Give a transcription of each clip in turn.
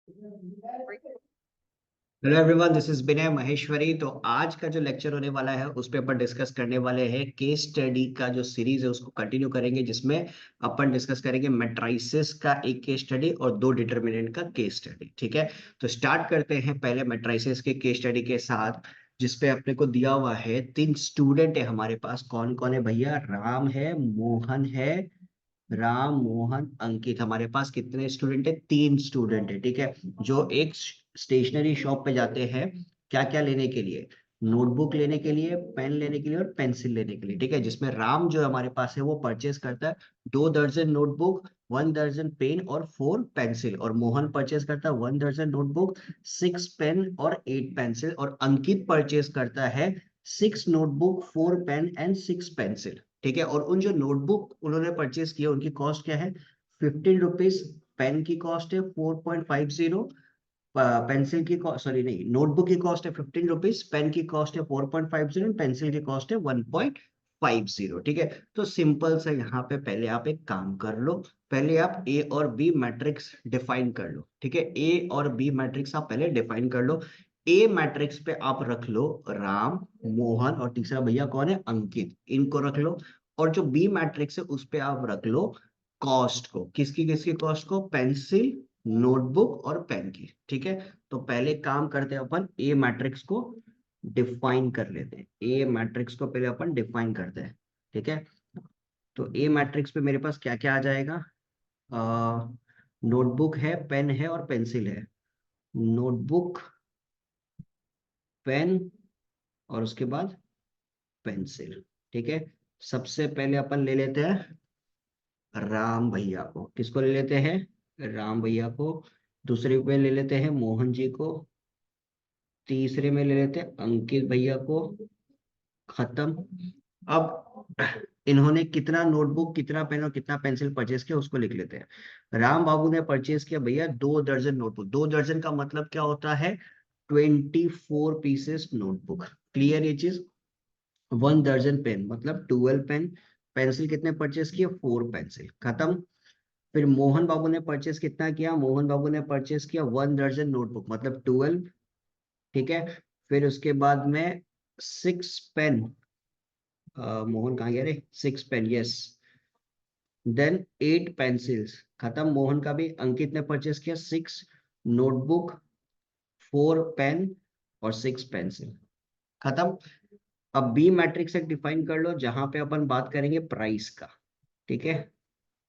Hello everyone, this is विनय महेश्वरी। तो आज का जो लेक्चर होने वाला है उस पे अपन डिस्कस करने वाले हैं केस स्टडी का जो सीरीज है उसको कंटिन्यू करेंगे, जिसमें अपन डिस्कस करेंगे मैट्रिसेस का एक केस स्टडी और दो डिटर्मिनेंट का केस स्टडी। ठीक है, तो स्टार्ट करते हैं पहले मैट्रिसेस के केस स्टडी के साथ, जिसपे अपने को दिया हुआ है तीन स्टूडेंट है हमारे पास। कौन कौन है भैया? राम है, मोहन है, राम मोहन अंकित। हमारे पास कितने स्टूडेंट है? तीन स्टूडेंट है। ठीक है, जो एक स्टेशनरी शॉप पे जाते हैं क्या क्या लेने के लिए? नोटबुक लेने के लिए, पेन लेने के लिए और पेंसिल लेने के लिए। ठीक है, जिसमें राम जो हमारे पास है वो परचेस करता है 2 दर्जन नोटबुक, 1 दर्जन पेन और 4 पेंसिल। और मोहन परचेस करता है 1 दर्जन नोटबुक, 6 पेन और 8 पेंसिल। और अंकित परचेस करता है 6 नोटबुक, 4 पेन एंड 6 पेंसिल। ठीक है, और उन जो नोटबुक उन्होंने परचेस किया उनकी कॉस्ट क्या है? 15 रुपीज। पेन की कॉस्ट है 4.50, पेंसिल की कॉस्ट, सॉरी नहीं, नोटबुक की कॉस्ट है 15 रुपीज, पेन की कॉस्ट है 4.50, पेंसिल की कॉस्ट है 1.50। ठीक है, तो सिंपल सा यहाँ पे पहले आप एक काम कर लो। पहले आप ए और बी मैट्रिक्स डिफाइन कर लो। ठीक है, ए और बी मैट्रिक्स आप पहले डिफाइन कर लो। ए मैट्रिक्स पे आप रख लो राम, मोहन और तीसरा भैया कौन है? अंकित। इनको रख लो। और जो बी मैट्रिक्स है उस पे आप रख लो कॉस्ट को। किसकी किसकी कॉस्ट को? पेंसिल, नोटबुक और पेन की। ठीक है, तो पहले काम करते हैं अपन ए मैट्रिक्स को डिफाइन कर लेते हैं। ए मैट्रिक्स को पहले अपन डिफाइन करते हैं। ठीक है, तो ए मैट्रिक्स पे मेरे पास क्या क्या आ जाएगा? नोटबुक है, पेन है और पेंसिल है। नोटबुक, पेन और उसके बाद पेंसिल। ठीक है, सबसे पहले अपन ले लेते हैं राम भैया को। किसको ले लेते हैं? राम भैया को। दूसरे पे ले लेते हैं मोहन जी को। तीसरे में ले लेते हैं अंकित भैया को। खत्म। अब इन्होंने कितना नोटबुक, कितना पेन और कितना पेंसिल परचेस किया उसको लिख लेते हैं। राम बाबू ने परचेस किया भैया 2 दर्जन नोटबुक। 2 दर्जन का मतलब क्या होता है? 24 पीसेस नोटबुक। क्लियर ये चीज? 1 दर्जन पेन मतलब 12 पेन। पेंसिल कितने परचेस किए? 4 पेंसिल। खत्म। फिर मोहन बाबू ने परचेस कितना किया? मोहन बाबू ने परचेस किया 1 दर्जन नोटबुक मतलब 12। ठीक है, फिर उसके बाद में 6 पेन। मोहन कहाँ गया रे? 6 पेन, यस। Then 8 pencils. खत्म मोहन का भी। अंकित ने परचेस किया 6 नोटबुक, 4 पेन और 6 पेंसिल। खत्म। अब बी मैट्रिक्स एक डिफाइन कर लो जहां पे अपन बात करेंगे प्राइस का। ठीक है,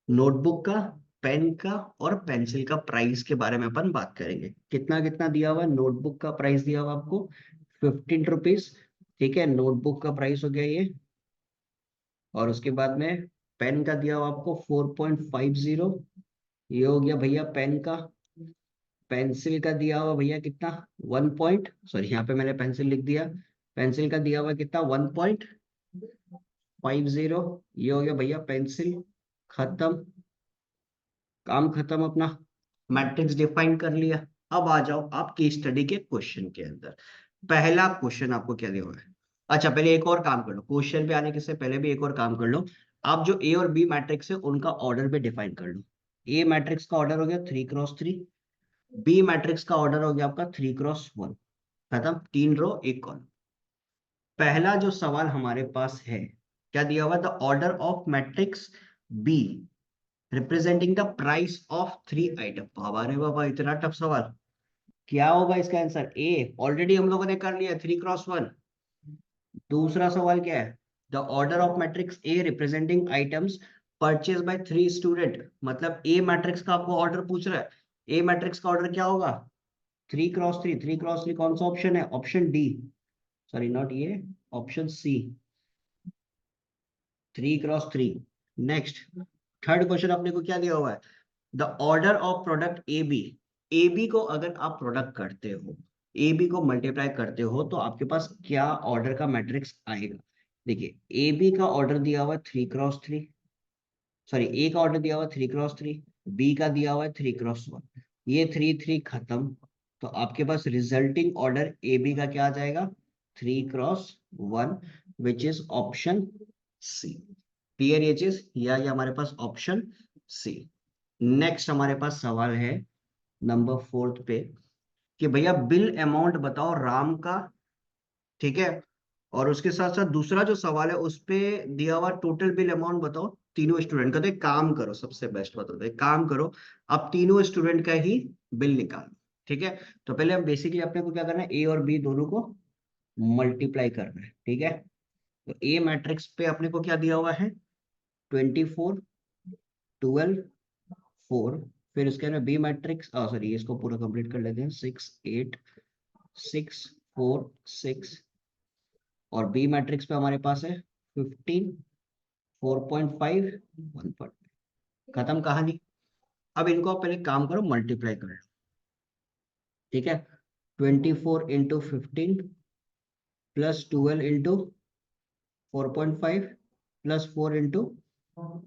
नोटबुक का, पेन का और पेंसिल का प्राइस के बारे में अपन बात करेंगे। कितना कितना दिया हुआ? नोटबुक का प्राइस दिया हुआ आपको 15 रुपीज। ठीक है, नोटबुक का प्राइस हो गया ये। और उसके बाद में पेन का दिया हुआ आपको 4.50। ये हो गया भैया पेन का। पेंसिल का दिया हुआ भैया कितना? 1 पॉइंट, सॉरी यहाँ पे मैंने पेंसिल लिख दिया। पेंसिल का दिया हुआ कितना? 1.50। ये हो गया भैया पेंसिल। खत्म, काम खत्म अपना। मैट्रिक्स डिफाइन कर लिया। अब आ जाओ आप केस स्टडी के क्वेश्चन के अंदर। पहला क्वेश्चन आपको क्या दिया हुआ है? अच्छा, पहले एक और काम कर लो, क्वेश्चन पे आने के से पहले भी एक और काम कर लो। आप जो ए और बी मैट्रिक्स है उनका ऑर्डर पे डिफाइन कर लो। ए मैट्रिक्स का ऑर्डर हो गया 3x3। बी मैट्रिक्स का ऑर्डर हो गया आपका 3x1। खत्म, 3 रो 1 कॉलम। पहला जो सवाल हमारे पास है, क्या दिया हुआ? The order of matrix B representing the price of 3 item. बाबा रे बाबा, इतना टफ सवाल! क्या होगा इसका आंसर? ए ऑलरेडी हम लोगों ने कर लिया 3x1। दूसरा सवाल क्या है? The order of matrix A representing items purchase by 3 student. मतलब ए मैट्रिक्स का आपको ऑर्डर पूछ रहा है। ए मैट्रिक्स का ऑर्डर क्या होगा? 3x3। 3x3 कौन सा ऑप्शन है? ऑप्शन डी, सॉरी नॉट ये, option C, 3x3। Next, third question अपने को क्या दिया हुआ है? The order of product A B. A B को अगर आप प्रोडक्ट करते हो, ए बी को मल्टीप्लाई करते हो तो आपके पास क्या ऑर्डर का मैट्रिक्स आएगा? देखिए, ए बी का ऑर्डर दिया हुआ है 3x3, सॉरी ए का ऑर्डर दिया हुआ है 3x3, बी का दिया हुआ है 3x1। ये 3 3 खत्म। तो आपके पास रिजल्टिंग ऑर्डर ए बी का क्या आ जाएगा? 3x1, which is option C. Clear ये चीज? या ये हमारे पास ऑप्शन सी। नेक्स्ट हमारे पास सवाल है नंबर 4 पे कि भैया बिल अमाउंट बताओ राम का, ठीक है। और उसके साथ साथ दूसरा जो सवाल है उस पे दिया हुआ टोटल बिल अमाउंट बताओ तीनों स्टूडेंट का। तो एक काम करो, सबसे बेस्ट बताओ, तो एक काम करो, आप तीनों स्टूडेंट का ही बिल निकालो, ठीक है। तो पहले हम बेसिकली अपने को क्या करना है, ए और बी दोनों को मल्टीप्लाई करना है, ठीक है। तो ए मैट्रिक्स पे अपने को क्या दिया हुआ है, 24, 12, 4। फिर इसके अंदर बी मैट्रिक्स, सॉरी इसको पूरा कंप्लीट कर लेते हैं, 6, 8, 6, 4, 6। और बी मैट्रिक्स पे हमारे पास है 15, 4.5, 1. खत्म कहानी। अब इनको आप पहले काम करो, मल्टीप्लाई कर लो, ठीक है। 24 × 15 प्लस 12 × 4.5 प्लस 4 ×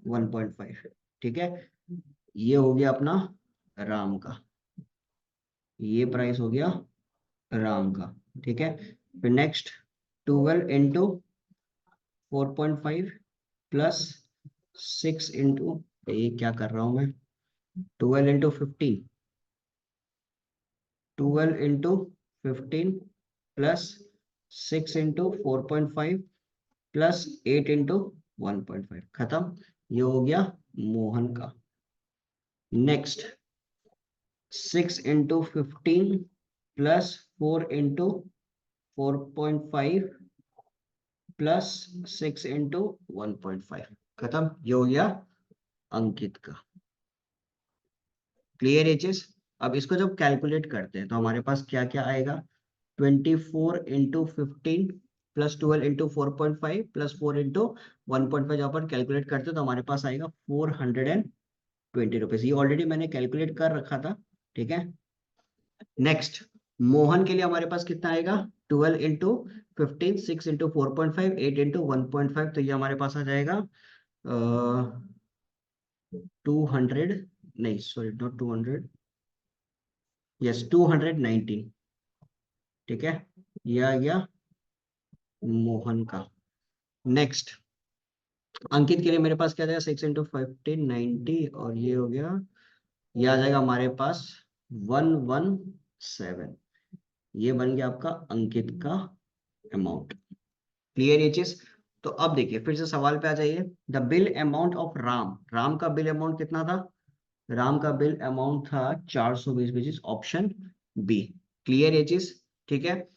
1.5, ठीक है। ये हो गया अपना राम का, ये प्राइस हो गया राम का, ठीक है। फिर नेक्स्ट 12 × 4.5 प्लस 6 ये क्या कर रहा हूं मैं, 12 × 15, 12 × 15 प्लस 6 × 4.5 प्लस 8 × 1.5, खत्म। ये हो गया मोहन का। नेक्स्ट 6 × 15 प्लस 4 × 4.5 प्लस 6 × 1.5, खत्म। ये हो गया अंकित का। Clear aches. अब इसको जब कैलकुलेट करते हैं तो हमारे पास क्या क्या आएगा, 24 × 15 प्लस 12 × 4.5 प्लस 4 × 1.5, जब अपन कैलकुलेट करते हैं तो हमारे पास आएगा 420 रुपीज। ये ऑलरेडी मैंने कैलकुलेट कर रखा था, ठीक है। नेक्स्ट मोहन के लिए हमारे पास कितना आएगा, 12 × 15, 6 × 4.5, 8 × 1.5। तो ये हमारे पास आ जाएगा 200, नहीं सॉरी नॉट 200, यस 219, ठीक है। ये आ गया मोहन का। नेक्स्ट अंकित के लिए मेरे पास क्या जाएगा, 6 × 15, 90, और ये हो गया, ये आ जाएगा हमारे पास 117। ये बन गया आपका अंकित का अमाउंट। क्लियर ये चीज। तो अब देखिए फिर से सवाल पे आ जाइए, the bill amount of Ram, Ram का बिल अमाउंट कितना था, राम का बिल अमाउंट था 420, which is option B. Clear ये चीज, ठीक है।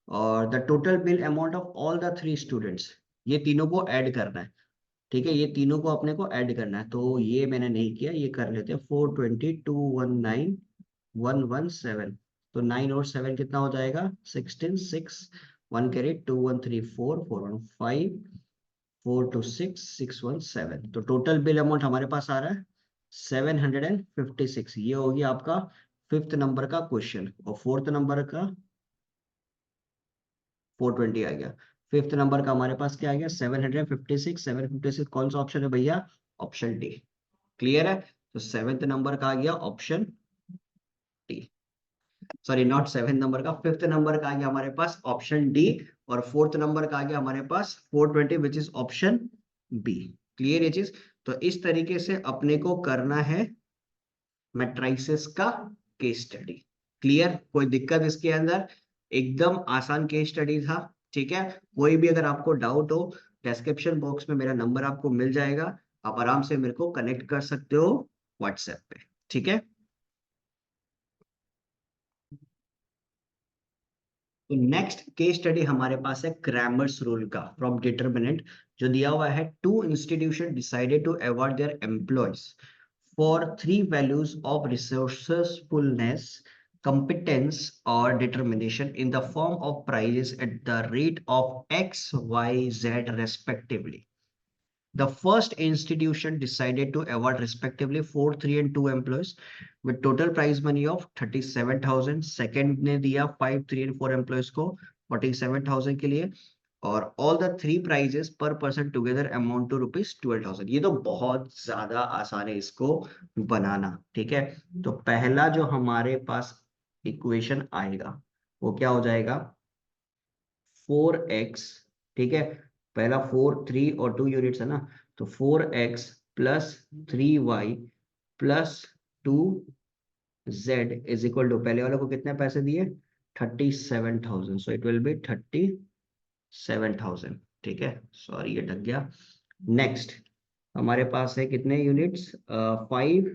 और the total bill amount of all the 3 students, ये तीनों को ऐड करना है, ठीक है। ये तीनों को अपने को ऐड करना है, तो ये मैंने नहीं किया, ये कर लेते हैं। 420, 219, 117। तो 9 और 7 कितना हो जाएगा, 16, 6, 1 कैरी, 2 1 3 4, 4 1 5, 4 2 6, 6 1 7। तो टोटल बिल अमाउंट हमारे पास आ रहा है 756। ये हो गया आपका 5th नंबर का क्वेश्चन। और 4th नंबर का 420 आ गया। 5th नंबर का हमारे पास क्या आ गया, 756। 756 कौन सा ऑप्शन है भैया, ऑप्शन डी। क्लियर है। तो 7th नंबर का आ गया option D, sorry not 7th number का, 5th नंबर का आ गया हमारे पास ऑप्शन डी। और 4th नंबर का आ गया हमारे पास 420, which is option B. Clear ये चीज। तो इस तरीके से अपने को करना है मैट्रिसेस का केस स्टडी। क्लियर, कोई दिक्कत इसके अंदर, एकदम आसान केस स्टडी था, ठीक है। कोई भी अगर आपको डाउट हो, डिस्क्रिप्शन बॉक्स में मेरा नंबर आपको मिल जाएगा, आप आराम से मेरे को कनेक्ट कर सकते हो व्हाट्सएप पे, ठीक है। तो नेक्स्ट केस स्टडी हमारे पास है क्रैमर्स रूल का फ्रॉम डिटरमिनेंट, जो दिया हुआ है, 2 institution decided to award their employees for 3 values of resourcefulness, competence or determination in the form of prizes at the rate of X, Y, Z respectively. The first institution decided to award respectively 4, 3 and 2 employees with total prize money of 37,000. Second ने दिया 5, 3 and 4 employees को 47,000 के लिए, और all the 3 prizes per person together amount to rupees 12,000। ये तो बहुत ज्यादा आसान है इसको बनाना, ठीक है। तो पहला जो हमारे पास इक्वेशन आएगा वो क्या हो जाएगा, 4x, ठीक है। पहला 4, 3 और 2 यूनिट्स है ना, तो 4x plus 3y plus 2 z is equal to, पहले वाले को कितने पैसे दिए 37,000, सो इट विल बी 37,000। ठीक है, सॉरी ये ढक गया। नेक्स्ट हमारे पास है कितने यूनिट्स, 5,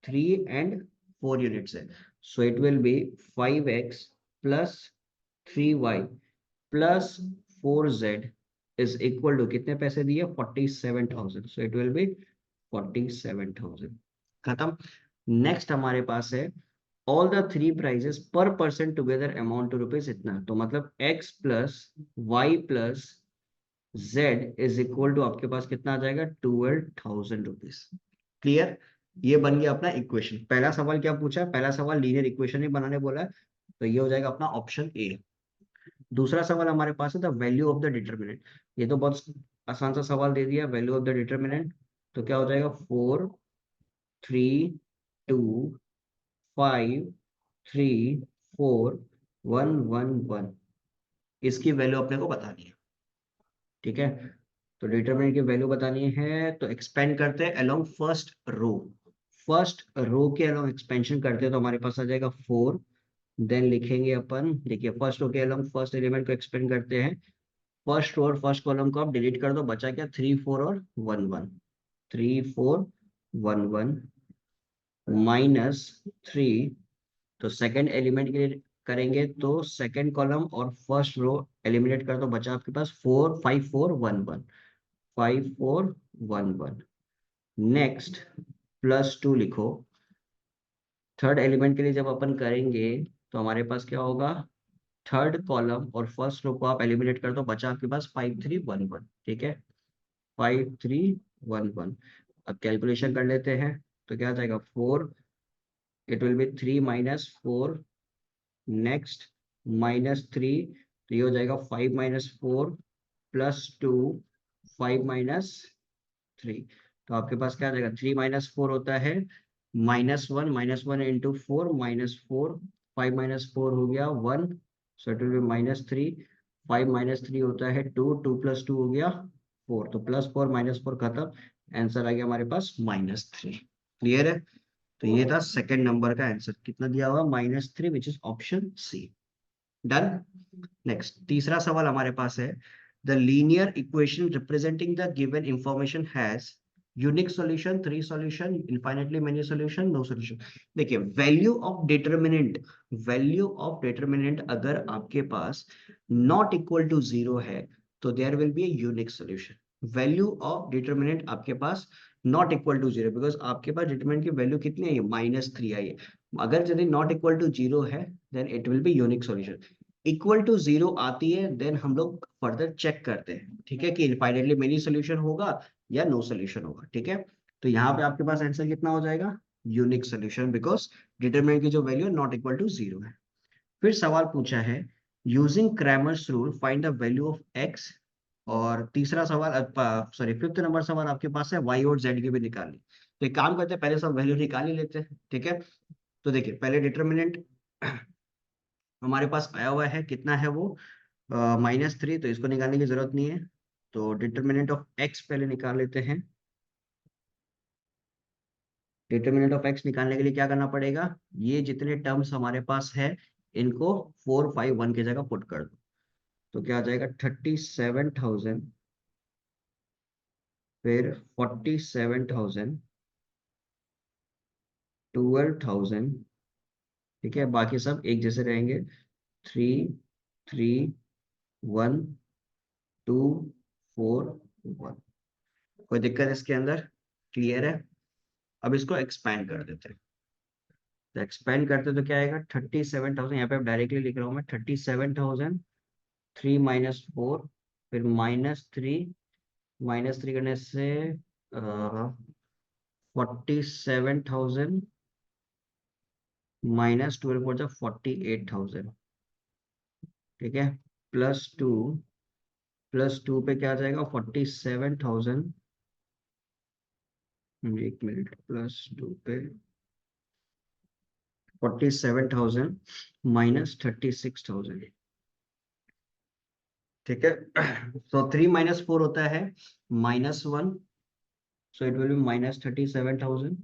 3 एंड 4 यूनिट्स है। So it will be 5x plus 3y plus 4z is equal to, कितने पैसे दिए 47,000, सो इट विल बी 47,000। खत्म। नेक्स्ट हमारे पास है all the three prizes per person together amount to rupees इतना, तो मतलब x plus y plus z is equal to आपके पास कितना आ जाएगा 12,000 रुपीज। क्लियर, ये बन गया अपना इक्वेशन। पहला सवाल क्या पूछा है, पहला सवाल लीनियर इक्वेशन ही बनाने बोला है, तो ये हो जाएगा अपना ऑप्शन ए। दूसरा सवाल हमारे पास है the value of the determinant. ये तो बहुत आसान सा सवाल दे दिया, वैल्यू ऑफ द डिटर्मिनेंट, तो क्या हो जाएगा 4, 3, 2, 5, 3, 4, 1, 1, 1, इसकी वैल्यू अपने को बतानी है। ठीक है, तो डिटरमिनेंट की वैल्यू बतानी है, तो एक्सपेंड करते हैं along first row. First row के अलोंग एक्सपेंशन करते हैं तो हमारे पास आ जाएगा 4। देन लिखेंगे अपन, देखिए फर्स्ट रो के अलोंग फर्स्ट एलिमेंट को एक्सपेंड करते हैं, फर्स्ट रो और फर्स्ट कॉलम को आप डिलीट कर दो, बचा क्या 3, 4 और 1, 1, 3, 4, 1, 1 माइनस 3। तो सेकंड एलिमेंट के लिए करेंगे तो सेकंड कॉलम और फर्स्ट रो एलिमिनेट कर दो, बचा आपके पास 4, 5, 4, 1, 1, 5, 4, 1, 1। नेक्स्ट प्लस 2 लिखो। थर्ड एलिमेंट के लिए जब अपन करेंगे तो हमारे पास क्या होगा, थर्ड कॉलम और फर्स्ट रो को आप एलिमिनेट कर दो, बचा आपके पास 5, 3, 1, 1। ठीक है, 5, 3, 1, 1। अब कैलकुलेशन कर लेते हैं, तो क्या आ जाएगा 4, it will B 3 minus 4, next -3, तो ये हो जाएगा 5 माइनस 4 प्लस 2, 5 माइनस 3, तो आपके पास क्या आ जाएगा 3 माइनस 4 होता है -1, -1 इंटू 4, -4, 5 माइनस 4 हो गया 1, so it will B -3, 5 minus 3 होता है 2, 2 प्लस 2 हो गया 4, तो +4 -4 खत्म, आंसर आ गया हमारे पास -3। क्लियर है, तो ये था सेकंड नंबर का आंसर, कितना दिया हुआ -3, which is option C. Done. Next तीसरा सवाल हमारे पास है the linear equation representing the given information has unique solution, 3 solution, infinitely many solution, no solution. देखिए वैल्यू ऑफ डिटरमिनेंट अगर आपके पास नॉट इक्वल टू 0 है तो there will be a unique solution. Value of determinant आपके पास not equal to 0, because आपके पास डिटरमिनेंट की वैल्यू कितनी आई है -3 आई है। अगर यदि नॉट इक्वल टू 0 है then it will be unique solution. Equal to 0 आती है देन हम लोग फर्दर चेक करते हैं, ठीक है, कि इनफाइनाइटली मेनी सोल्यूशन होगा या नो सोल्यूशन होगा। ठीक है, तो यहाँ पे आपके पास आंसर कितना हो जाएगा यूनिक सोल्यूशन, बिकॉज डिटरमिनेंट की जो वैल्यू नॉट इक्वल टू 0 है। फिर सवाल पूछा है using Cramer's rule find the value of x. और तीसरा सवाल, सॉरी फिफ्थ नंबर सवाल आपके पास है वाई और जेड की भी निकालनी। तो एक काम करते हैं, पहले सब वैल्यू निकाल ही लेते हैं। ठीक है, तो देखिए पहले डिटरमिनेंट हमारे पास आया हुआ है, कितना है वो -3, तो इसको निकालने की जरूरत नहीं है। तो डिटरमिनेंट ऑफ एक्स पहले निकाल लेते हैं। डिटरमिनेंट ऑफ एक्स निकालने के लिए क्या करना पड़ेगा, ये जितने टर्म्स हमारे पास है इनको 4, 5, 1 की जगह पुट कर दो, तो क्या आ जाएगा 37,000, फिर 47,000, 12,000। ठीक है, बाकी सब एक जैसे रहेंगे, 3, 3, 1, 2, 4, 1। कोई दिक्कत इसके अंदर, क्लियर है। अब इसको एक्सपैंड कर देते हैं, तो एक्सपेंड करते तो क्या आएगा 37,000, यहाँ पे डायरेक्टली लिख रहा हूँ मैं 37,000, 3 माइनस 4, फिर -3 करने से 47,000 -12 हो जाए 48,000। ठीक है, +2, +2 पे क्या आ जाएगा 47,000, एक मिनट, +2 पे 47,000 -36,000। ठीक है, तो 3 माइनस 4 होता है -1, so it will be -37,000,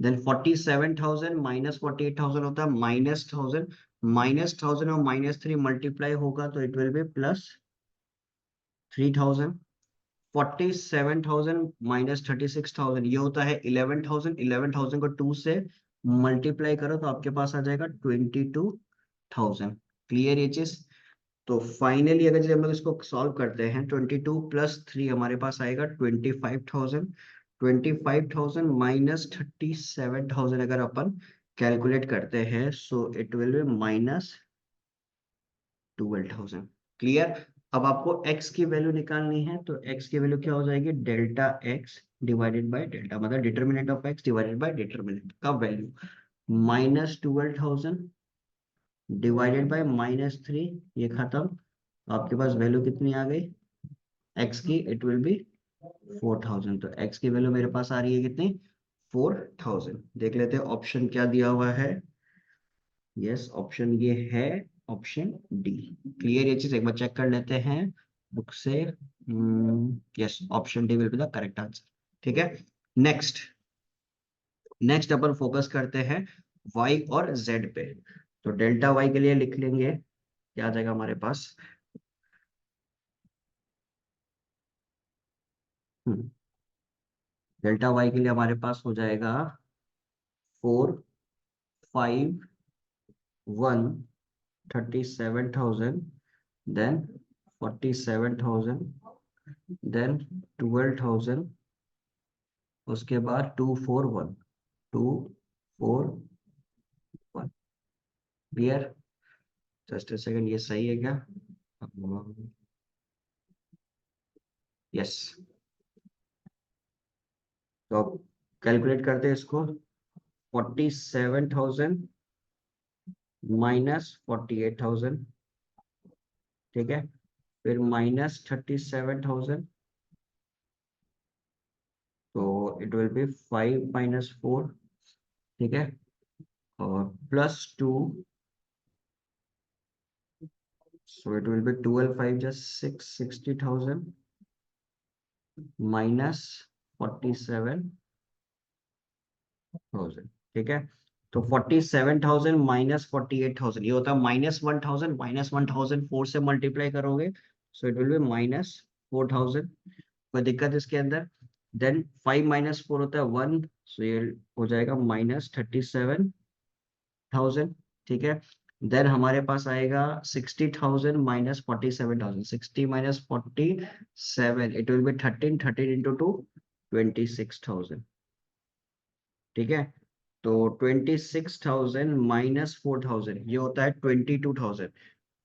then 47,000 minus 48,000 होता है -1,000 और -3 मल्टीप्लाई होगा तो इट विल बी +3,000। 47,000 -36,000 ये होता है 11,000। 11,000 को 2 से मल्टीप्लाई करो तो आपके पास आ जाएगा 22,000। क्लियर ये चीज? तो फाइनली अगर जब हम लोग इसको सॉल्व करते हैं 22 + 3 हमारे पास आएगा 25,000। 25,000 -37,000 अगर अपन कैलकुलेट करते हैं सो इट विल बी -12,000। क्लियर? अब आपको x की वैल्यू निकालनी है तो x की वैल्यू क्या हो जाएगी, delta x divided by delta, मतलब determinant of x divided by determinant का वैल्यू, -12,000 डिवाइडेड बाय -3, ये खत्म। आपके पास वैल्यू कितनी आ गई x की, इट विल बी 4,000। तो x की वैल्यू मेरे पास आ रही है कितनी, 4,000। देख लेते हैं ऑप्शन क्या दिया हुआ है। यस, ऑप्शन ये है ऑप्शन डी। क्लियर ये चीज एक बार चेक कर लेते हैं बुक से। Yes, option D will be the correct answer. ठीक है, नेक्स्ट नेक्स्ट अपन फोकस करते हैं y और z पे। तो डेल्टा y के लिए लिख लेंगे, क्या आ जाएगा हमारे पास। डेल्टा y के लिए हमारे पास हो जाएगा 451 37,000, देन 47,000, देन 12,000, उसके बाद 241। क्लियर? जस्ट अ सेकंड, ये सही है क्या? यस। तो अब कैलकुलेट करते हैं इसको। 47,000 -48,000, ठीक है, फिर -37,000, तो इट विल बी 5 - 4, ठीक है, और +2, so it will be 12 5 just 60,000 -47,000। ठीक है, तो 47,000 -48,000 ये होता है -1,000। -1,000 4 से मल्टीप्लाई करोगे सो इट विल बी -4,000। कोई दिक्कत इसके अंदर? देन 5 - 4 होता है 1, सो ये हो जाएगा -37,000। ठीक है, देन हमारे पास आएगा 60,000 -47,000। 60 - 47, इट विल बी 13। 13 इंटू 2, 26,000। ठीक है, तो 26,000 -4,000 ये होता है 22,000।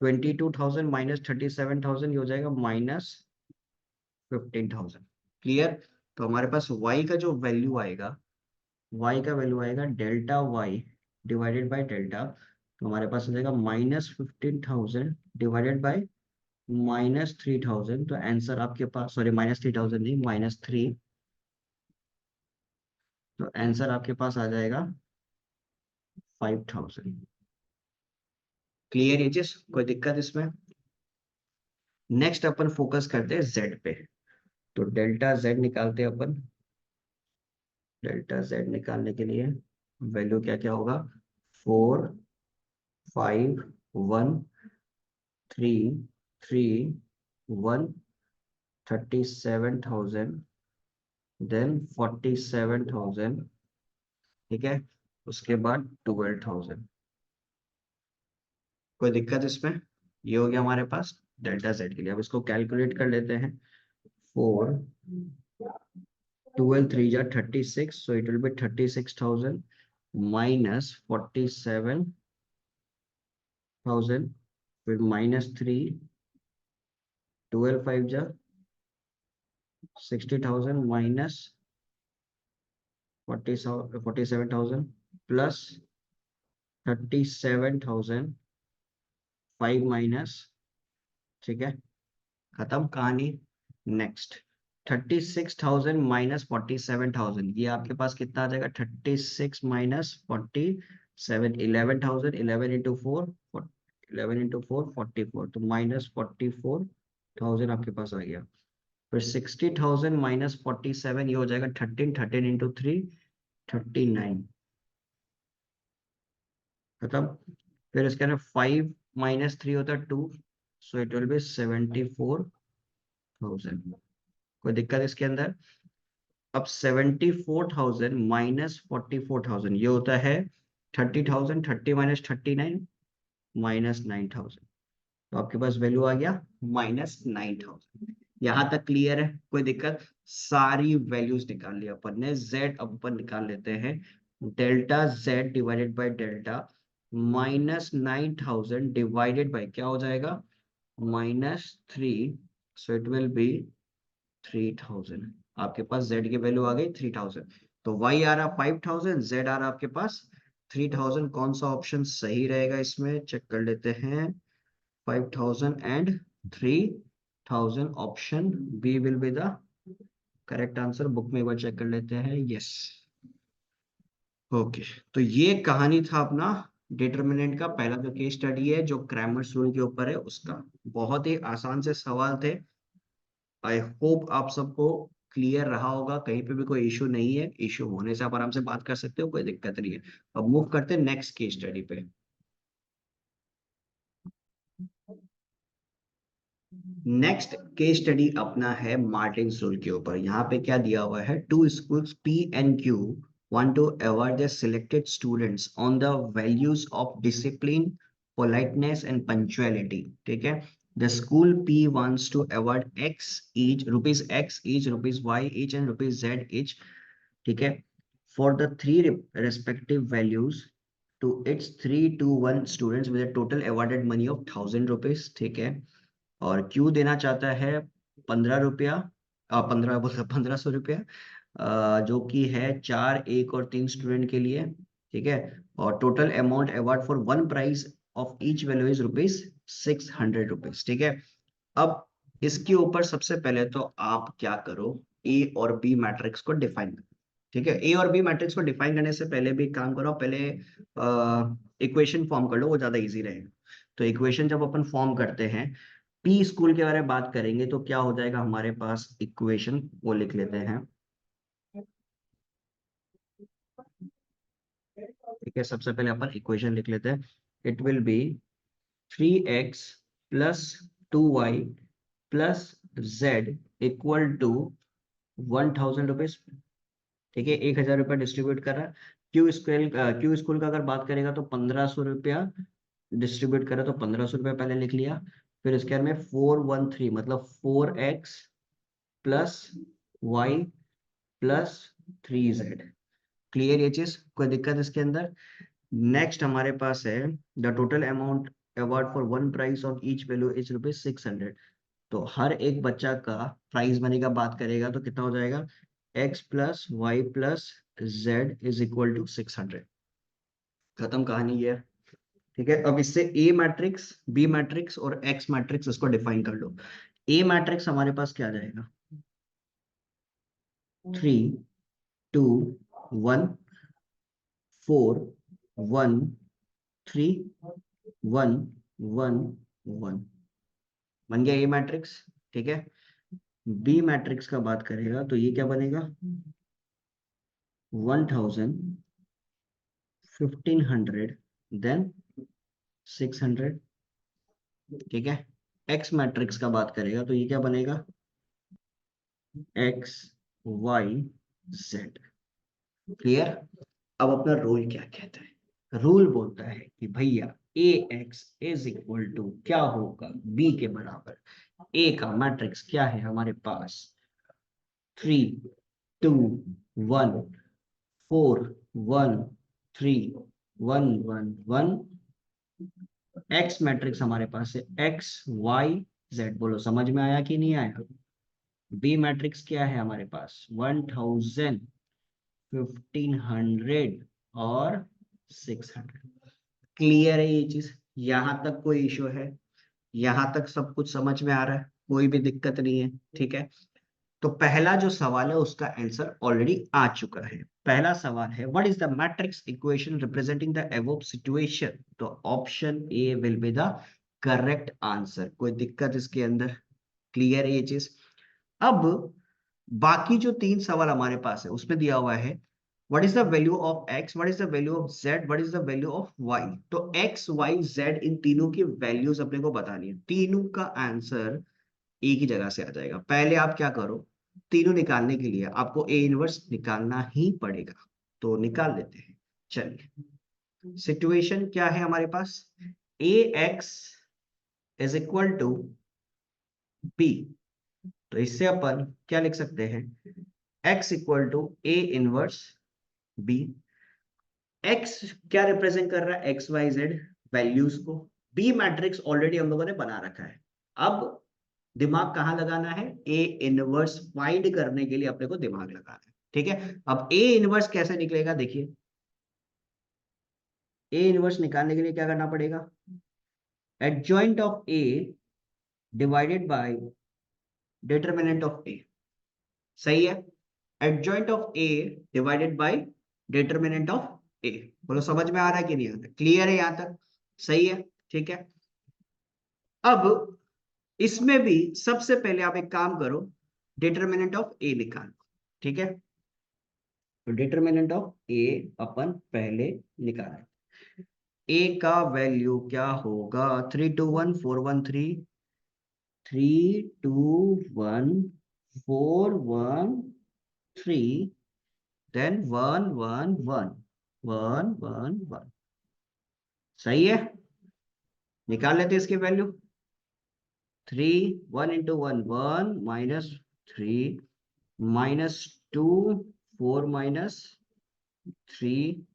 22,000 -37,000 ये हो जाएगा -15,000। क्लियर? तो हमारे पास y का जो वैल्यू आएगा, y का वैल्यू आएगा delta y divided by delta. तो हमारे पास आ जाएगा -15,000 डिवाइडेड बाय -3,000। तो आंसर आपके पास, सॉरी, -3,000 नहीं, -3, तो आंसर आपके पास आ जाएगा 5,000। क्लियर ये चीज? कोई दिक्कत इसमें? नेक्स्ट अपन फोकस करते हैं z पे। तो डेल्टा z निकालते हैं अपन। डेल्टा z निकालने के लिए वैल्यू क्या क्या होगा, 4, 5, 1, 3, 3, 1, 37,000, देन 47,000, ठीक है, उसके बाद 12,000। कोई दिक्कत इसमें? ये हो गया हमारे पास डेल्टा z के लिए। अब इसको कैलकुलेट कर लेते हैं। 4, 12 3 जा 36, so it will be 36,000 -47,000, फिर -3, 12 5 जा 60,000 -47,000 प्लस 37,000, 5 माइनस, ठीक है, खत्म कहानी। नेक्स्ट 36,000 -47,000, ये आपके पास कितना आ जाएगा, 36 -47, 11,000, 11 इंटू 4, 11 इंटू 4 44, तो -44,000 आपके पास आ गया। फिर 60,000 -47, ये हो जाएगा 13, 13 इंटू 3 39 खत्म। फिर इसके अंदर 5 माइनस 3 होता है 2, सो इट विल बी 74,000। कोई दिक्कत इसके अंदर? अब 74,000 माइनस 44,000 ये होता है 30,000। 30 माइनस 39 माइनस 9,000। तो आपके पास वैल्यू आ गया -9,000। यहां तक क्लियर है? कोई दिक्कत? सारी वैल्यूज निकाल लिया अपन ने। z अब अपन निकाल लेते हैं। Delta z divided by delta -9,000 divided by क्या हो जाएगा? -3, सो इट विल बी 3,000। आपके पास z की वैल्यू आ गई 3,000। तो y आ रहा 5,000, z आ रहा आपके पास 3,000। कौन सा ऑप्शन सही रहेगा इसमें? चेक कर लेते हैं। 5,000 and 3,000, option B will be the correct answer. Book में एक बार चेक कर लेते हैं। Yes, okay. तो ये कहानी था अपना डिटर्मिनेंट का पहला जो केस स्टडी है, जो क्रैमर्स रूल के ऊपर है उसका। बहुत ही आसान से सवाल थे। आई होप आप सबको क्लियर रहा होगा, कहीं पे भी कोई इशू नहीं है। इशू होने से आप आराम से बात कर सकते हो, कोई दिक्कत नहीं है। अब मूव करते हैं नेक्स्ट केस स्टडी पे। नेक्स्ट केस स्टडी अपना है मार्टिन रूल के ऊपर। यहाँ पे क्या दिया हुआ है? Two schools P and Q want to award their selected students on the values of discipline, politeness and punctuality। ठीक है? The school P wants to award X each, rupees X each, rupees Y each and rupees Z each। ठीक है? For the three respective values to its 321 students with a total awarded money of 1,000 rupees। ठीक है? और Q देना चाहता है 15 रुपया, 1,500 रुपया, जो कि है 4, 1 और 3 स्टूडेंट के लिए। ठीक है? और total amount award for one prize of each value is rupees 600। ठीक है? अब इसके ऊपर सबसे पहले तो आप क्या करो, ए और बी मैट्रिक्स को डिफाइन करो। ठीक है? ए और बी मैट्रिक्स को डिफाइन करने से पहले भी एक काम करो, पहले इक्वेशन फॉर्म कर लो, वो ज्यादा इजी रहेगा। तो इक्वेशन जब अपन फॉर्म करते हैं, पी स्कूल के बारे में बात करेंगे तो क्या हो जाएगा हमारे पास इक्वेशन, वो लिख लेते हैं। ठीक है? सबसे पहले अपन इक्वेशन लिख लेते हैं। It will be 3x plus 2y plus z equal to 1,000 rupees. ठीक है? 1,000 रुपया डिस्ट्रीब्यूट कर रहा है। क्यू स्कूल का अगर बात करेगा तो 1,500 रुपया डिस्ट्रीब्यूट करा, तो 1,500 रुपया पहले लिख लिया। फिर इसके अंदर में 413 मतलब 4x plus y plus 3z। Clear ये चीज? कोई दिक्कत इसके अंदर? नेक्स्ट हमारे पास है the total amount award for one prize of each value is rupees 600। तो हर एक बच्चा का प्राइज मनी का बात करेगा तो कितना हो जाएगा? x plus y plus z is equal to 600। खत्म कहानी ये है। ठीक है? अब इससे ए मैट्रिक्स, बी मैट्रिक्स और एक्स मैट्रिक्स इसको डिफाइन कर लो। ए मैट्रिक्स हमारे पास क्या आ जाएगा? 3 2 1 4 1 3 1 1 1 बन गया ए मैट्रिक्स। ठीक है? बी मैट्रिक्स का बात करेगा तो ये क्या बनेगा? 1,000 1,500 देन 600। ठीक है? एक्स मैट्रिक्स का बात करेगा तो ये क्या बनेगा? X Y Z. क्लियर? अब अपना रूल क्या कहता है? रूल बोलता है कि भैया ए एक्स इज इक्वल टू क्या होगा? बी के बराबर। ए का मैट्रिक्स क्या है हमारे पास? 3 2 1 4 1 3 1 1 1। एक्स मैट्रिक्स हमारे पास है एक्स वाई जेड। बोलो समझ में आया कि नहीं आया? बी मैट्रिक्स क्या है हमारे पास? 1,000 1,500 और 600। क्लियर है ये चीज? यहां तक कोई इशू है? यहां तक सब कुछ समझ में आ रहा है? कोई भी दिक्कत नहीं है? ठीक है? तो पहला जो सवाल है उसका आंसर ऑलरेडी आ चुका है। पहला सवाल है what is the matrix equation representing the above situation? तो option A will be the correct answer. कोई दिक्कत इसके अंदर? क्लियर है ये चीज? अब बाकी जो 3 सवाल हमारे पास है उसमें दिया हुआ है what is the value of X, what is the value of Z, what is the value of Y. तो एक्स वाई जेड इन तीनों की वैल्यूज अपने को बतानी है। तीनों का आंसर एक ही जगह से आ जाएगा। पहले आप क्या करो, तीनों निकालने के लिए आपको ए इनवर्स निकालना ही पड़ेगा, तो निकाल लेते हैं। चलिए, सिचुएशन क्या है हमारे पास, A X is equal to B. तो इससे अपन क्या लिख सकते हैं, x equal to A inverse B. x क्या रिप्रेजेंट कर रहा है, एक्स वाई जेड वैल्यूज को। बी मैट्रिक्स ऑलरेडी हम लोगों ने बना रखा है। अब दिमाग कहां लगाना है, ए इनवर्स फाइंड करने के लिए अपने को दिमाग लगाना है। ठीक है, अब ए इनवर्स कैसे निकलेगा, देखिए ए इनवर्स निकालने के लिए क्या करना पड़ेगा, adjoint of A divided by determinant of A. सही है, adjoint of A divided by determinant of A. बोलो समझ में आ रहा है कि नहीं आ रहा है, क्लियर है यहां तक, सही है। ठीक है, अब इसमें भी सबसे पहले आप एक काम करो, डिटरमिनेंट ऑफ ए निकालो। ठीक है, तो डिटरमिनेंट ऑफ ए अपन पहले निकालें। ए का वैल्यू क्या होगा, 321 413, 321 413, देन 1 1 1 1 1 1। सही है, निकाल लेते इसकी वैल्यू। 3 1 into 1 1 -3 -2 4 -3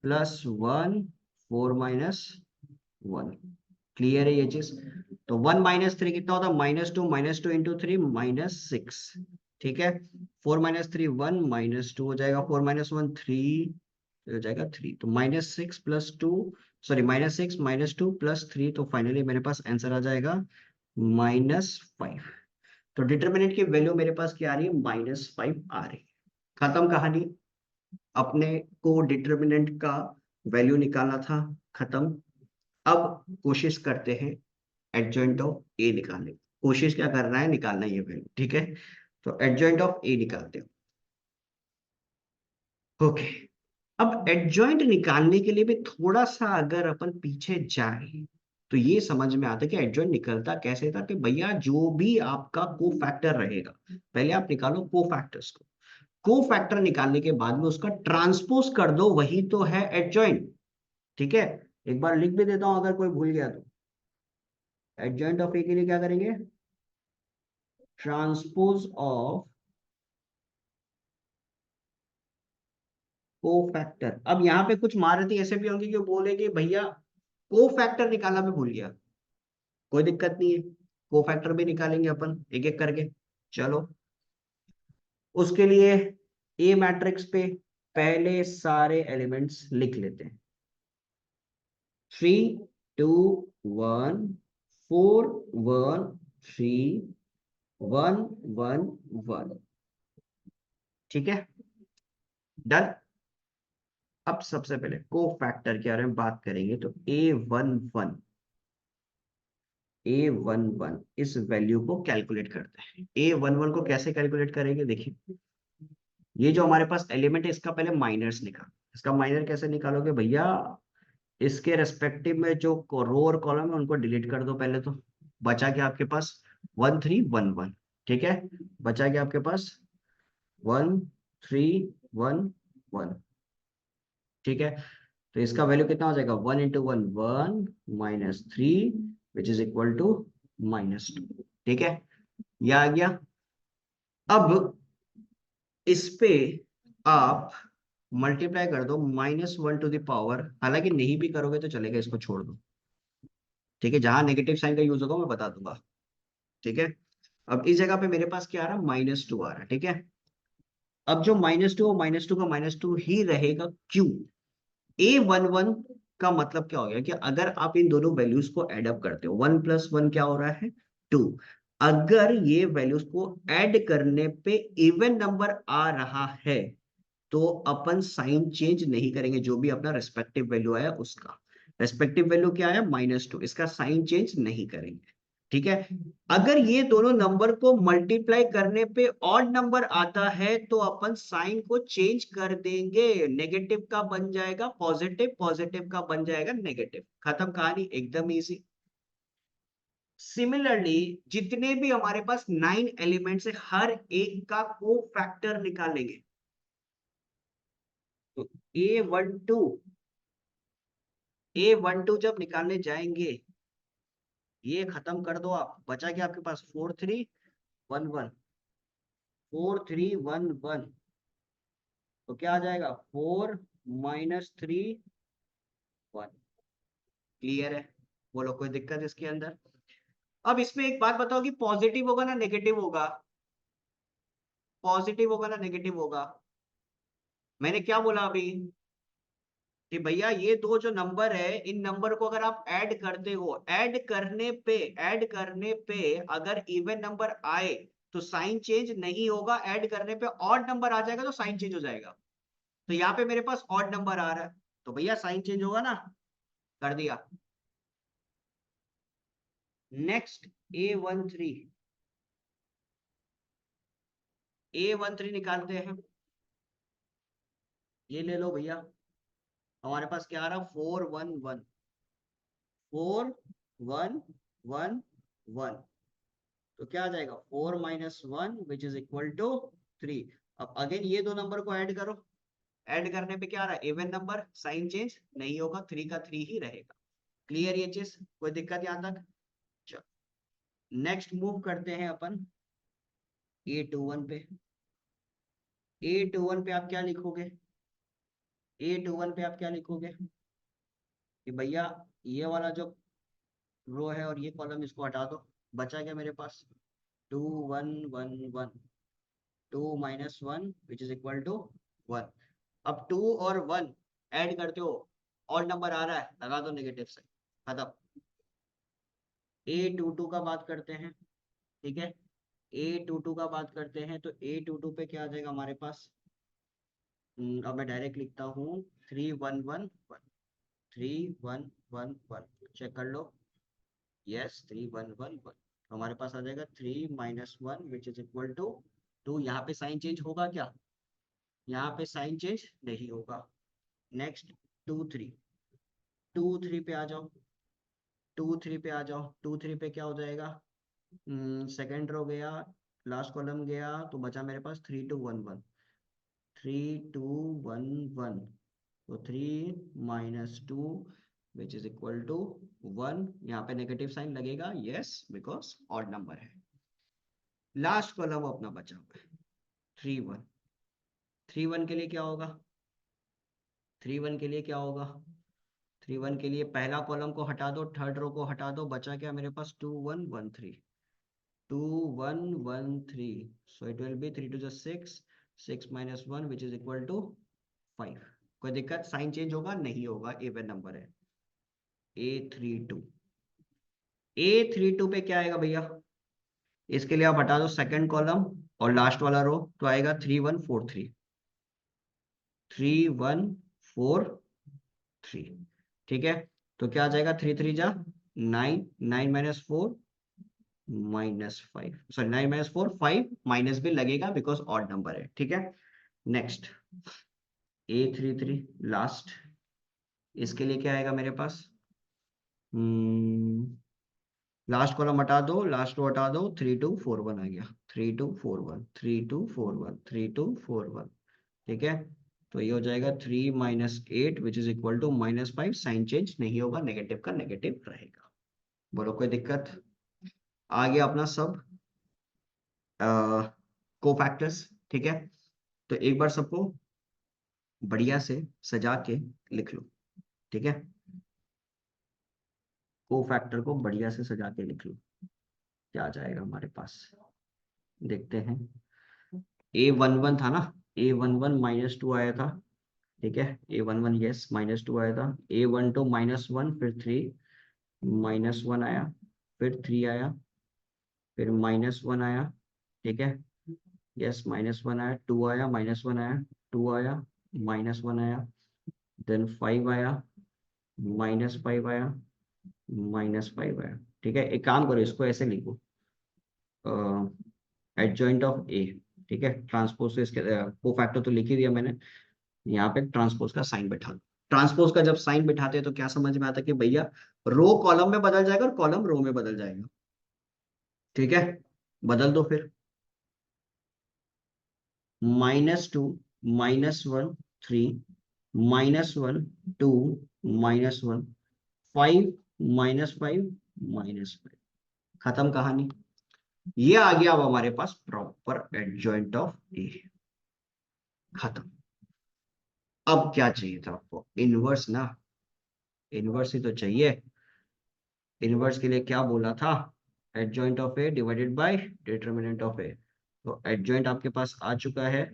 +1 4 -1। क्लियर है ये चीज। तो 1 - 3 कितना होता है, -2 -2 into 3 -6। ठीक है, 4 - 3 1 -2 हो जाएगा, 4 - 1 3 हो जाएगा 3। तो -6 +2, सॉरी -6 -2 +3, तो फाइनली मेरे पास आंसर आ जाएगा -5। तो डिटरमिनेंट की वैल्यू मेरे पास क्या आ रही है, -5 आ रही है। खत्म कहानी, अपने को डिटरमिनेंट का वैल्यू निकालना था, खत्म। अब कोशिश करते हैं एडजॉइंट ऑफ ए निकालने की। कोशिश क्या करना है, निकालना है ये वैल्यू। ठीक है, तो एडजॉइंट ऑफ ए निकालते हैं। ओके, अब एडजॉइंट निकालने के लिए भी थोड़ा सा अगर अपन पीछे जाए तो ये समझ में आता है कि एडजॉइंट निकलता कैसे था, कि भैया जो भी आपका को फैक्टर रहेगा, पहले आप निकालो को फैक्टर्स को। को फैक्टर निकालने के बाद में उसका ट्रांसपोज कर दो, वही तो है एडजॉइंट। ठीक है, एक बार लिख भी देता हूं अगर कोई भूल गया तो। एडजॉइंट ऑफ ए के लिए क्या करेंगे, ट्रांसपोज ऑफ को फैक्टर। अब यहाँ पे कुछ महारथी ऐसे भी होंगे कि वो बोलेंगे भैया को फैक्टर निकालना मैं भूल गया। कोई दिक्कत नहीं है, को फैक्टर भी निकालेंगे अपन एक एक करके। चलो, उसके लिए ए मैट्रिक्स पे पहले सारे एलिमेंट्स लिख लेते हैं। 3 2 1 4 1 3 1 1 1। ठीक है, डन। अब सबसे पहले को फैक्टर के बारे में बात करेंगे, तो A11 इस वैल्यू को कैलकुलेट करते हैं। A11 को कैसे कैलकुलेट करेंगे, देखिए ये जो हमारे पास एलिमेंट है इसका पहले माइनर्स निकालो। इसका माइनर कैसे निकालोगे भैया, इसके रेस्पेक्टिव में जो रो और कॉलम है उनको डिलीट कर दो पहले। तो बचा क्या आपके पास, 1311। ठीक है, बचा क्या आपके पास, 1311। ठीक है, तो इसका वैल्यू कितना हो जाएगा, 1 × 1 1 -3 विच इज इक्वल टू -2। ठीक है, यह आ गया। अब इस पे आप मल्टीप्लाई कर दो -1 टू द पावर, हालांकि नहीं भी करोगे तो चलेगा, इसको छोड़ दो। ठीक है, जहां नेगेटिव साइन का यूज होगा मैं बता दूंगा। ठीक है, अब इस जगह पे मेरे पास क्या आ रहा है, -2 आ रहा है। ठीक है, अब जो -2 और -2 का -2 ही रहेगा, क्यों, A11 का मतलब क्या हो गया कि अगर आप इन दोनों वैल्यूज को एड अप करते हो, 1 + 1 क्या हो रहा है, 2। अगर ये वैल्यूज को ऐड करने पे इवन नंबर आ रहा है तो अपन साइन चेंज नहीं करेंगे, जो भी अपना रेस्पेक्टिव वैल्यू आया उसका। रेस्पेक्टिव वैल्यू क्या आया, -2, इसका साइन चेंज नहीं करेंगे। ठीक है। अगर ये दोनों नंबर को मल्टीप्लाई करने पे ऑड नंबर आता है तो अपन साइन को चेंज कर देंगे, नेगेटिव का बन जाएगा पॉजिटिव, पॉजिटिव का बन जाएगा नेगेटिव, खत्म कहानी, एकदम इजी। सिमिलरली जितने भी हमारे पास 9 एलिमेंट्स है, हर एक का को फैक्टर निकालेंगे। तो A12 जब निकालने जाएंगे, ये खत्म कर दो आप, बचा क्या आपके पास 4311, 4311, तो क्या आ जाएगा 4 - 3 1। क्लियर है? बोलो कोई दिक्कत इसके अंदर? अब इसमें एक बात बताओ कि पॉजिटिव होगा ना नेगेटिव होगा? पॉजिटिव होगा ना नेगेटिव होगा? मैंने क्या बोला अभी कि भैया ये दो जो नंबर है, इन नंबर को अगर आप ऐड करते हो, ऐड करने पे अगर इवन नंबर आए तो साइन चेंज नहीं होगा, ऐड करने पे ऑड नंबर आ जाएगा तो साइन चेंज हो जाएगा। तो यहाँ पे मेरे पास ऑड नंबर आ रहा है, तो भैया साइन चेंज होगा ना, कर दिया। नेक्स्ट A13, A13 निकालते हैं। ये ले लो भैया, हमारे पास क्या आ रहा, 411, 4111, तो क्या आ जाएगा 4 - 1 विच इज इक्वल टू 3। अब अगेन ये दो नंबर को ऐड करो, ऐड करने पे क्या आ रहा है, इवन नंबर, साइन चेंज नहीं होगा, 3 का 3 ही रहेगा। क्लियर ये चीज, कोई दिक्कत यहाँ तक? चलो नेक्स्ट मूव करते हैं अपन A21 पे। A21 पे आप क्या लिखोगे? A21 पे आप क्या लिखोगे कि भैया ये वाला जो रो है और ये कॉलम, इसको हटा दो, बचा क्या मेरे पास 2111, 2 - 1 विच इज इक्वल टू 1। अब 2 और 1 ऐड करते हो, और नंबर आ रहा है, लगा दो नेगेटिव से, खत्म। A22 का बात करते हैं, ठीक है। A22 का बात करते हैं, तो A22 पे क्या आ जाएगा हमारे पास? अब मैं डायरेक्ट लिखता हूँ 3111, 3111, चेक कर लो। यस 3111, हमारे पास आ जाएगा 3 - 1 विच इज इक्वल टू 2। यहाँ पे साइन चेंज होगा क्या? यहाँ पे साइन चेंज नहीं होगा। नेक्स्ट 23, 23 पे आ जाओ, 23 पे आ जाओ, 23 पे क्या हो जाएगा? सेकेंड रो गया, लास्ट कॉलम गया, तो बचा मेरे पास 3211, 3211, तो 3 - 2 विच इज इक्वल टू 1। यहाँ पे नेगेटिव साइन लगेगा, यस, बिकॉज ऑड नंबर है। लास्ट कॉलम अपना बचा हुआ है 31, 31 के लिए क्या होगा? 31 के लिए क्या होगा? 31 के लिए पहला कॉलम को हटा दो, थर्ड रो को हटा दो, बचा क्या मेरे पास 2113, 2113, so it will be 3 to the 6, 6 - 1 which is equal to 5। कोई दिक्कत? साइन चेंज होगा नहीं होगा, इवन नंबर है। A32, A32 पे क्या आएगा भैया? इसके लिए आप हटा दो सेकंड कॉलम और लास्ट वाला रो, तो आएगा 3143, 3143, ठीक है। तो क्या आ जाएगा, 3 3 जा 9, 9 - 4 -5, सॉरी 9 - 4 5, माइनस भी लगेगा बिकॉज ऑड नंबर है, ठीक है। नेक्स्ट A33 लास्ट, इसके लिए क्या आएगा मेरे पास? लास्ट कॉलम हटा दो, लास्ट रो हटा दो, 3241 आ गया, 3241, 3241, 3241, ठीक है। तो ये हो जाएगा 3 - 8 which is equal to -5, sign change नहीं होगा, नेगेटिव का नेगेटिव रहेगा। बोलो कोई दिक्कत? आ गया अपना सब कोफैक्टर्स, ठीक है। तो एक बार सबको बढ़िया से सजा के लिख लो, ठीक है। कोफैक्टर को बढ़िया से सजा के लिख लो, क्या आ जाएगा हमारे पास, देखते हैं। A11 था ना, A11 -2 आया था, ठीक है। A11 यस -2 आया था, A12 -1, फिर 3 -1 आया, फिर 3 आया, फिर -1 आया, ठीक है। यस -1 आया, 2 आया, -1 आया, 2 आया, -1 आया, देन 5 आया, -5 आया, -5 है। ठीक है, एक काम करो, इसको ऐसे लिखो, एडजॉइंट ऑफ ए। ठीक है, ट्रांसपोज से इसके कोफैक्टर तो लिख ही दिया मैंने, यहाँ पे ट्रांसपोज का साइन बैठा दो। ट्रांसपोज का जब साइन बिठाते हैं तो क्या समझ में आता है कि भैया रो कॉलम में बदल जाएगा और कॉलम रो में बदल जाएगा। ठीक है, बदल दो फिर। -2, -1, 3, -1, 2, -1, 5, -5, -5। खत्म कहानी। ये आ गया अब हमारे पास प्रॉपर एडजॉइंट ऑफ ए। खत्म। अब क्या चाहिए था आपको? इनवर्स ना, इनवर्स ही तो चाहिए। इनवर्स के लिए क्या बोला था? Adjoint of A divided by determinant of A. तो एडजॉइंट आपके पास आ चुका है,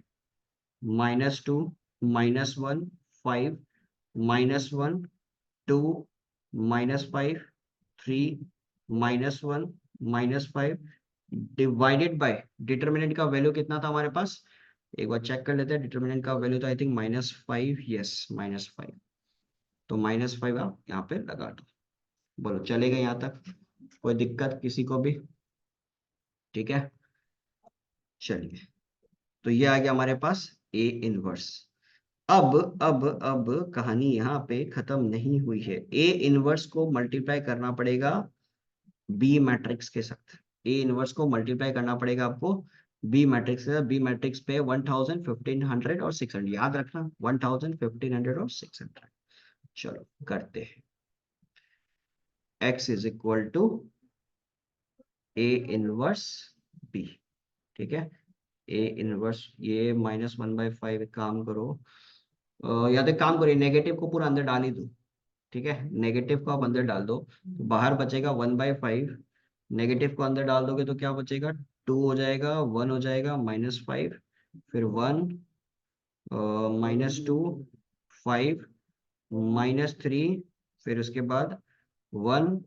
-2, -1, 5, -1, 2, -5, 3, -1, -5 डिवाइडेड बाय डिटर्मिनेंट का वैल्यू कितना था हमारे पास? एक बार चेक कर लेते हैं। डिटर्मिनेंट का वैल्यू तो आई थिंक -5, यस -5। तो -5 आप यहाँ पे लगा दो। बोलो चलेगा यहाँ तक? कोई दिक्कत किसी को भी? ठीक है, चलिए। तो ये आ गया हमारे पास ए इनवर्स। अब कहानी यहाँ पे खत्म नहीं हुई है। ए इनवर्स को मल्टीप्लाई करना पड़ेगा बी मैट्रिक्स के साथ। ए इनवर्स को मल्टीप्लाई करना पड़ेगा आपको बी मैट्रिक्स के साथ। बी मैट्रिक्स पे 1000, 1500 और 600 याद रखना, 1000, 1500 और 600। चलो करते हैं। x is equal to A inverse B. ठीक है, ए इनवर्स, ये -1/5। काम करो, या तो एक काम करिए, नेगेटिव को पूरा अंदर डाल ही दो। ठीक है, नेगेटिव को आप अंदर डाल दो तो बाहर बचेगा 1/5। नेगेटिव को अंदर डाल दोगे तो क्या बचेगा? 2 हो जाएगा, 1 हो जाएगा, -5, फिर 1, -2, 5, -3, फिर उसके बाद 1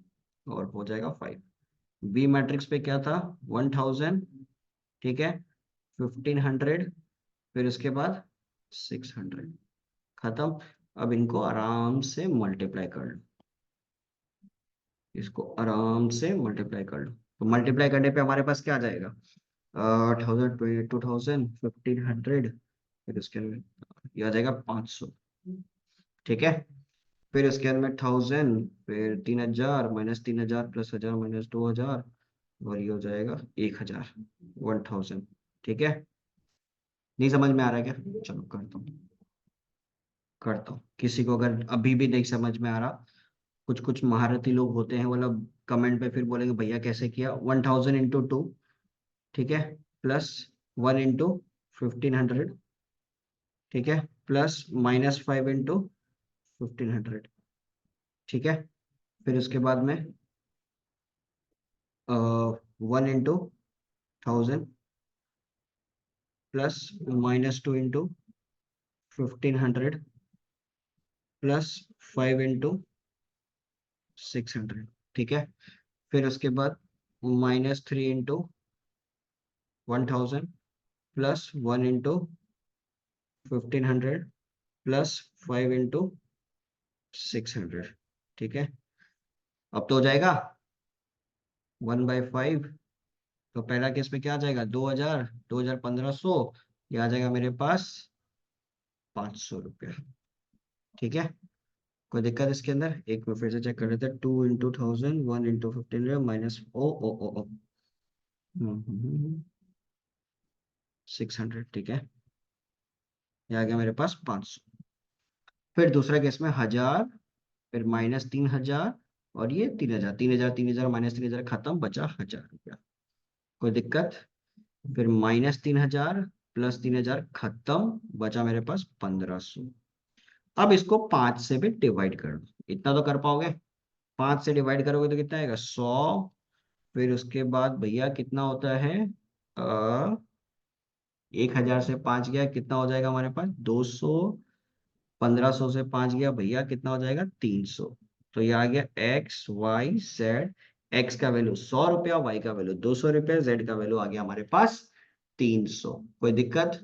और हो जाएगा 5। बी मैट्रिक्स पे क्या था? 1000। ठीक है, 1500, फिर उसके बाद 600। खत्म। अब इनको आराम से मल्टीप्लाई कर लो, इसको आराम से मल्टीप्लाई कर लो। तो मल्टीप्लाई करने पे हमारे पास क्या आ जाएगा? 1000, 2000, 1500, फिर उसके अंदर ये आ जाएगा 500। ठीक है, फिर उसके अंदर में 1000, फिर 3000, -3000 प्लस 1000 -2000, और ये हो जाएगा 1000, 1000। ठीक है, नहीं समझ में आ रहा है क्या? चलो करता हूँ। किसी को अगर अभी भी नहीं समझ में आ रहा, कुछ कुछ महारथी लोग होते हैं, मतलब कमेंट पे फिर बोलेंगे भैया कैसे किया। 1000 × 2, ठीक है, +1 × 1500, ठीक है, +-5 × 1500। ठीक है, फिर उसके बाद में 1 × 1000, +-2 × 1500, +5 × 600। ठीक है, फिर उसके बाद -3 × 1000, +1 × 1500, +5 × 600। ठीक है, अब तो हो जाएगा 1/5। तो पहला केस में क्या आ जाएगा? 2000, 2500, ये आ जाएगा मेरे पास 500 रुपया। ठीक है, कोई दिक्कत इसके अंदर? एक बार फिर से चेक कर लेते हैं। 2 × 1000, 1 × 1500, माइनस ओ 600। ठीक है, ये आ गया मेरे पास 500। फिर दूसरा केस में 1000, फिर -3000, और ये 3000, 3000, 3000, -3000, खत्म, बचा 1000 रुपया। कोई दिक्कत? फिर -3000 +3000, खत्म, बचा मेरे पास 1500। अब इसको 5 से भी डिवाइड कर दो। इतना तो कर पाओगे? 5 से डिवाइड करोगे तो कितना आएगा? 100। फिर उसके बाद भैया कितना होता है? 1000 से 5 गया, कितना हो जाएगा हमारे पास? 200। 1500 से 5 गया भैया, कितना हो जाएगा? 300। तो ये आ गया XYZ। एक्स का वैल्यू 100 रुपया, वाई का वैल्यू 200 रुपया, जेड का वैल्यू आ गया हमारे पास 300। कोई दिक्कत?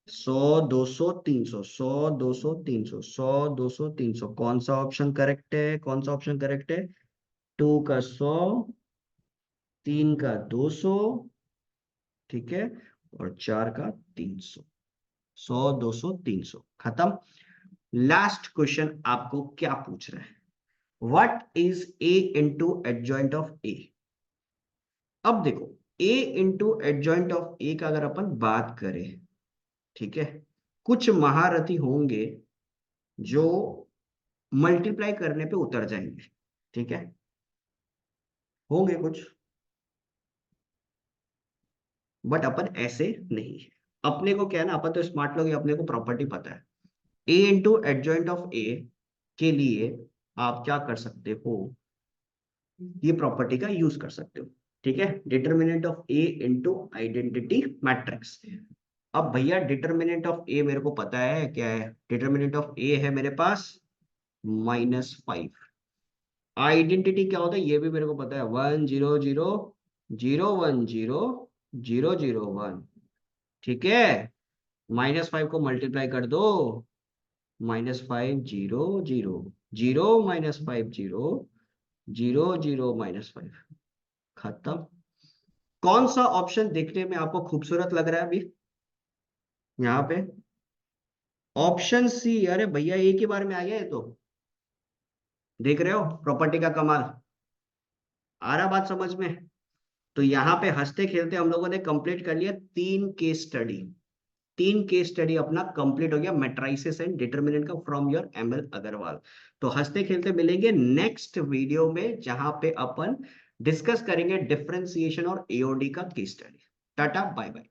100, 200, 300, 100, 200, 300, 100, 200, 300, कौन सा ऑप्शन करेक्ट है? कौन सा ऑप्शन करेक्ट है? 2 का 100, 3 का 200, ठीक है, और 4 का 300। 100, 200, 300, खत्म। लास्ट क्वेश्चन आपको क्या पूछ रहा है? What is A into adjoint of A? अब देखो, A into adjoint of A का अगर अपन बात करें, ठीक है, कुछ महारथी होंगे जो मल्टीप्लाई करने पे उतर जाएंगे, ठीक है, होंगे कुछ, बट अपन ऐसे नहीं है। अपने को क्या है ना, अपन तो स्मार्ट लोग हैं, अपने को प्रॉपर्टी पता है। ए इंटू एडजॉइंट ऑफ ए के लिए आप क्या कर सकते हो, ये प्रॉपर्टी का यूज कर सकते हो, ठीक है। Determinant of A into identity matrix. अब भैया डिटर्मिनेंट ऑफ ए मेरे को पता है क्या है, डिटर्मिनेंट ऑफ ए है मेरे पास -5। आइडेंटिटी क्या होता है ये भी मेरे को पता है, 1 0 0 0 1 0 0 0 1, ठीक है। -5 को मल्टीप्लाई कर दो, -5 0 0 0 -5 0 0 0 -5, खत्म। कौन सा ऑप्शन देखने में आपको खूबसूरत लग रहा है अभी यहाँ पे? Option C. अरे भैया एक ही बार में आ गया ये तो, देख रहे हो प्रॉपर्टी का कमाल, आ रहा बात समझ में? तो यहाँ पे हंसते खेलते हम लोगों ने कंप्लीट कर लिया 3 केस स्टडी। 3 केस स्टडी अपना कंप्लीट हो गया, मैट्राइसिस एंड डिटर्मिनेंट का, फ्रॉम योर एमएल अग्रवाल। तो हंसते खेलते मिलेंगे नेक्स्ट वीडियो में, जहां पे अपन डिस्कस करेंगे डिफरेंशिएशन और एओडी का case study. Tata bye bye.